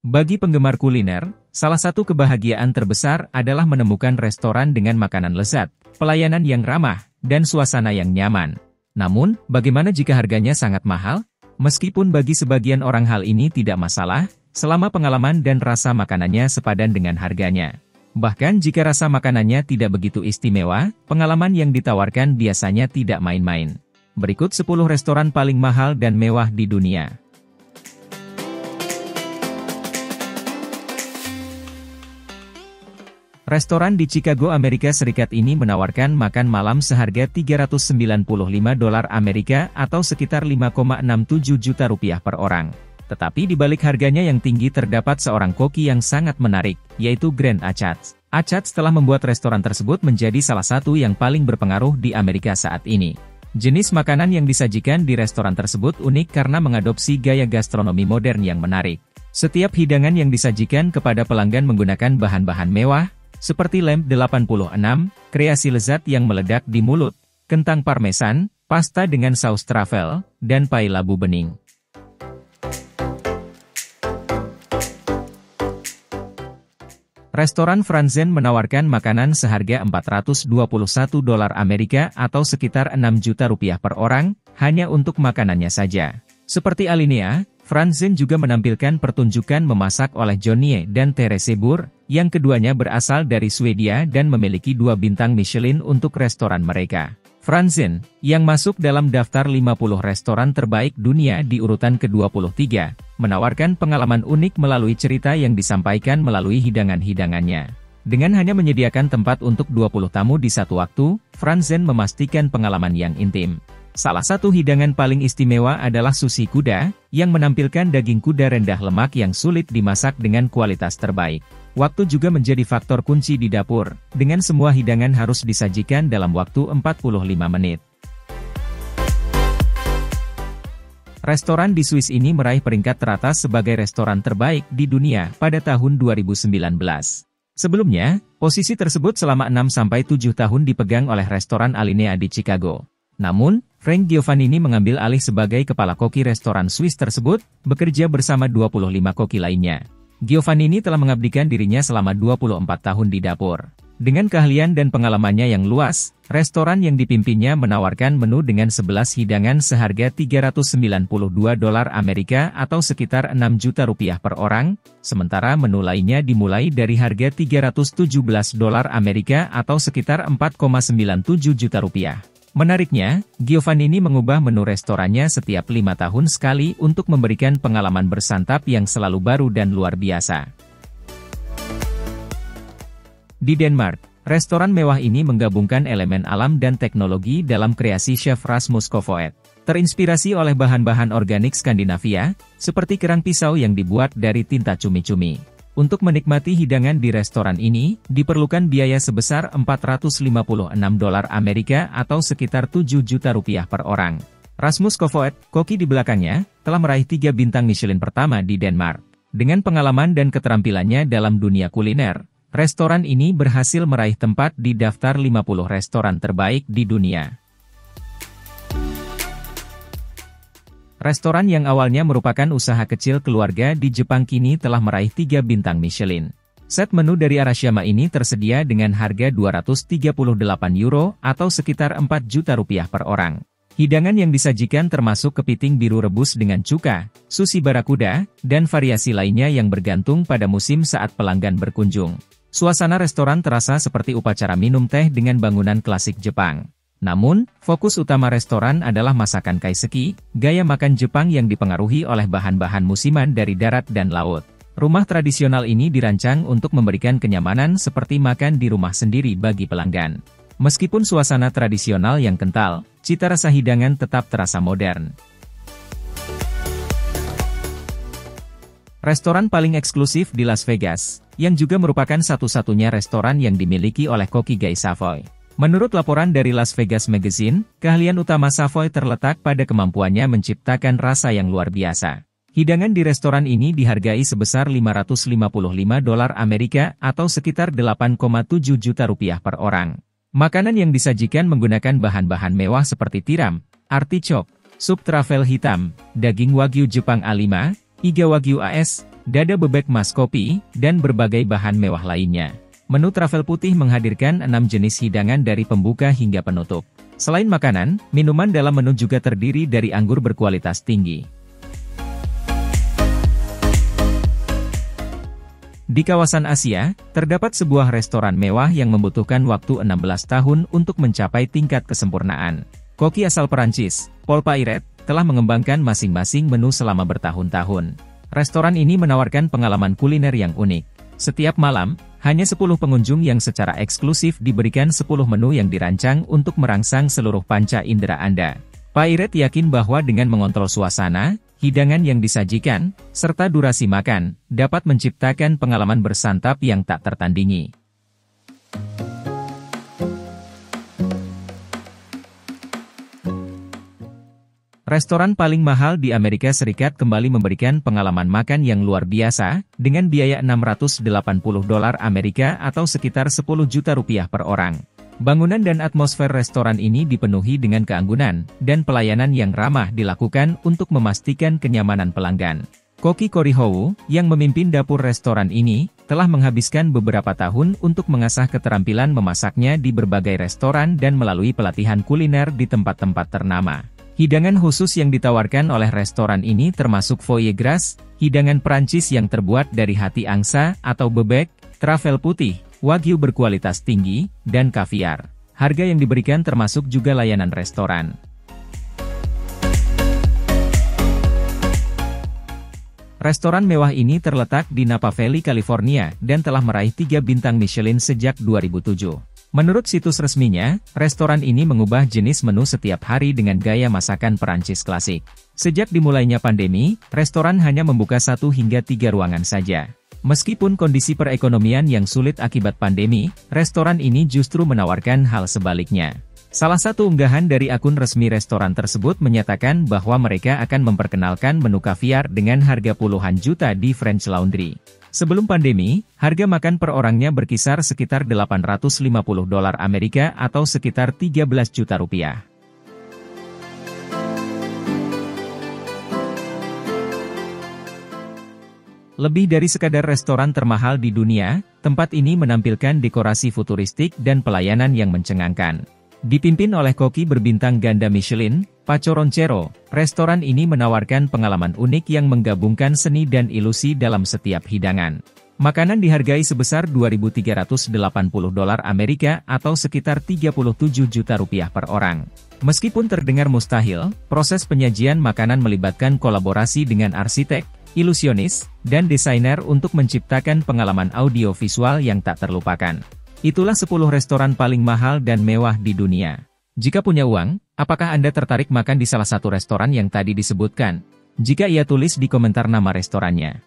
Bagi penggemar kuliner, salah satu kebahagiaan terbesar adalah menemukan restoran dengan makanan lezat, pelayanan yang ramah, dan suasana yang nyaman. Namun, bagaimana jika harganya sangat mahal? Meskipun bagi sebagian orang hal ini tidak masalah, selama pengalaman dan rasa makanannya sepadan dengan harganya. Bahkan jika rasa makanannya tidak begitu istimewa, pengalaman yang ditawarkan biasanya tidak main-main. Berikut 10 restoran paling mahal dan mewah di dunia. Restoran di Chicago, Amerika Serikat ini menawarkan makan malam seharga $395 atau sekitar 5,67 juta rupiah per orang. Tetapi di balik harganya yang tinggi terdapat seorang koki yang sangat menarik, yaitu Grant Achatz. Achatz telah membuat restoran tersebut menjadi salah satu yang paling berpengaruh di Amerika saat ini. Jenis makanan yang disajikan di restoran tersebut unik karena mengadopsi gaya gastronomi modern yang menarik. Setiap hidangan yang disajikan kepada pelanggan menggunakan bahan-bahan mewah, seperti lamb 86, kreasi lezat yang meledak di mulut, kentang parmesan, pasta dengan saus truffle, dan pai labu bening. Restoran Franzen menawarkan makanan seharga $421 Amerika atau sekitar 6 juta rupiah per orang, hanya untuk makanannya saja. Seperti Alinea, Franzen juga menampilkan pertunjukan memasak oleh Jonnie dan Therese Burr, yang keduanya berasal dari Swedia dan memiliki 2 bintang Michelin untuk restoran mereka. Franzen, yang masuk dalam daftar 50 restoran terbaik dunia di urutan ke-23, menawarkan pengalaman unik melalui cerita yang disampaikan melalui hidangan-hidangannya. Dengan hanya menyediakan tempat untuk 20 tamu di satu waktu, Franzen memastikan pengalaman yang intim. Salah satu hidangan paling istimewa adalah sushi kuda, yang menampilkan daging kuda rendah lemak yang sulit dimasak dengan kualitas terbaik. Waktu juga menjadi faktor kunci di dapur, dengan semua hidangan harus disajikan dalam waktu 45 menit. Restoran di Swiss ini meraih peringkat teratas sebagai restoran terbaik di dunia pada tahun 2019. Sebelumnya, posisi tersebut selama 6-7 tahun dipegang oleh restoran Alinea di Chicago. Namun, Frank Giovannini mengambil alih sebagai kepala koki restoran Swiss tersebut, bekerja bersama 25 koki lainnya. Giovannini telah mengabdikan dirinya selama 24 tahun di dapur. Dengan keahlian dan pengalamannya yang luas, restoran yang dipimpinnya menawarkan menu dengan 11 hidangan seharga $392 Amerika atau sekitar 6 juta rupiah per orang, sementara menu lainnya dimulai dari harga $317 Amerika atau sekitar 4,97 juta rupiah. Menariknya, Giovannini mengubah menu restorannya setiap 5 tahun sekali untuk memberikan pengalaman bersantap yang selalu baru dan luar biasa. Di Denmark, restoran mewah ini menggabungkan elemen alam dan teknologi dalam kreasi chef Rasmus Kofoed. Terinspirasi oleh bahan-bahan organik Skandinavia, seperti kerang pisau yang dibuat dari tinta cumi-cumi. Untuk menikmati hidangan di restoran ini, diperlukan biaya sebesar $456 Amerika atau sekitar 7 juta rupiah per orang. Rasmus Kofoed, koki di belakangnya, telah meraih 3 bintang Michelin pertama di Denmark. Dengan pengalaman dan keterampilannya dalam dunia kuliner, restoran ini berhasil meraih tempat di daftar 50 restoran terbaik di dunia. Restoran yang awalnya merupakan usaha kecil keluarga di Jepang kini telah meraih 3 bintang Michelin. Set menu dari Arashiyama ini tersedia dengan harga €238 atau sekitar 4 juta rupiah per orang. Hidangan yang disajikan termasuk kepiting biru rebus dengan cuka, sushi barakuda, dan variasi lainnya yang bergantung pada musim saat pelanggan berkunjung. Suasana restoran terasa seperti upacara minum teh dengan bangunan klasik Jepang. Namun, fokus utama restoran adalah masakan kaiseki, gaya makan Jepang yang dipengaruhi oleh bahan-bahan musiman dari darat dan laut. Rumah tradisional ini dirancang untuk memberikan kenyamanan seperti makan di rumah sendiri bagi pelanggan. Meskipun suasana tradisional yang kental, cita rasa hidangan tetap terasa modern. Restoran paling eksklusif di Las Vegas, yang juga merupakan satu-satunya restoran yang dimiliki oleh koki Guy Savoy. Menurut laporan dari Las Vegas Magazine, keahlian utama Savoy terletak pada kemampuannya menciptakan rasa yang luar biasa. Hidangan di restoran ini dihargai sebesar $555 Amerika atau sekitar 8,7 juta rupiah per orang. Makanan yang disajikan menggunakan bahan-bahan mewah seperti tiram, artichok, sup truffle hitam, daging wagyu Jepang A5, iga wagyu AS, dada bebek mas kopi, dan berbagai bahan mewah lainnya. Menu travel putih menghadirkan 6 jenis hidangan dari pembuka hingga penutup. Selain makanan, minuman dalam menu juga terdiri dari anggur berkualitas tinggi. Di kawasan Asia, terdapat sebuah restoran mewah yang membutuhkan waktu 16 tahun untuk mencapai tingkat kesempurnaan. Koki asal Perancis, Paul Pairet, telah mengembangkan masing-masing menu selama bertahun-tahun. Restoran ini menawarkan pengalaman kuliner yang unik. Setiap malam, hanya 10 pengunjung yang secara eksklusif diberikan 10 menu yang dirancang untuk merangsang seluruh panca indera Anda. Pairet yakin bahwa dengan mengontrol suasana, hidangan yang disajikan, serta durasi makan, dapat menciptakan pengalaman bersantap yang tak tertandingi. Restoran paling mahal di Amerika Serikat kembali memberikan pengalaman makan yang luar biasa, dengan biaya $680 Amerika atau sekitar 10 juta rupiah per orang. Bangunan dan atmosfer restoran ini dipenuhi dengan keanggunan, dan pelayanan yang ramah dilakukan untuk memastikan kenyamanan pelanggan. Koki Korihowu, yang memimpin dapur restoran ini, telah menghabiskan beberapa tahun untuk mengasah keterampilan memasaknya di berbagai restoran dan melalui pelatihan kuliner di tempat-tempat ternama. Hidangan khusus yang ditawarkan oleh restoran ini termasuk foie gras, hidangan Prancis yang terbuat dari hati angsa atau bebek, trafel putih, wagyu berkualitas tinggi, dan kaviar. Harga yang diberikan termasuk juga layanan restoran. Restoran mewah ini terletak di Napa Valley, California, dan telah meraih 3 bintang Michelin sejak 2007. Menurut situs resminya, restoran ini mengubah jenis menu setiap hari dengan gaya masakan Perancis klasik. Sejak dimulainya pandemi, restoran hanya membuka 1 hingga 3 ruangan saja. Meskipun kondisi perekonomian yang sulit akibat pandemi, restoran ini justru menawarkan hal sebaliknya. Salah satu unggahan dari akun resmi restoran tersebut menyatakan bahwa mereka akan memperkenalkan menu kaviar dengan harga puluhan juta di French Laundry. Sebelum pandemi, harga makan per orangnya berkisar sekitar $850 Amerika atau sekitar 13 juta rupiah. Lebih dari sekadar restoran termahal di dunia, tempat ini menampilkan dekorasi futuristik dan pelayanan yang mencengangkan. Dipimpin oleh koki berbintang ganda Michelin, Paco Ronchero, restoran ini menawarkan pengalaman unik yang menggabungkan seni dan ilusi dalam setiap hidangan. Makanan dihargai sebesar $2.380 Amerika atau sekitar 37 juta rupiah per orang. Meskipun terdengar mustahil, proses penyajian makanan melibatkan kolaborasi dengan arsitek, ilusionis, dan desainer untuk menciptakan pengalaman audiovisual yang tak terlupakan. Itulah 10 restoran paling mahal dan mewah di dunia. Jika punya uang, apakah Anda tertarik makan di salah satu restoran yang tadi disebutkan? Jika iya, tulis di komentar nama restorannya.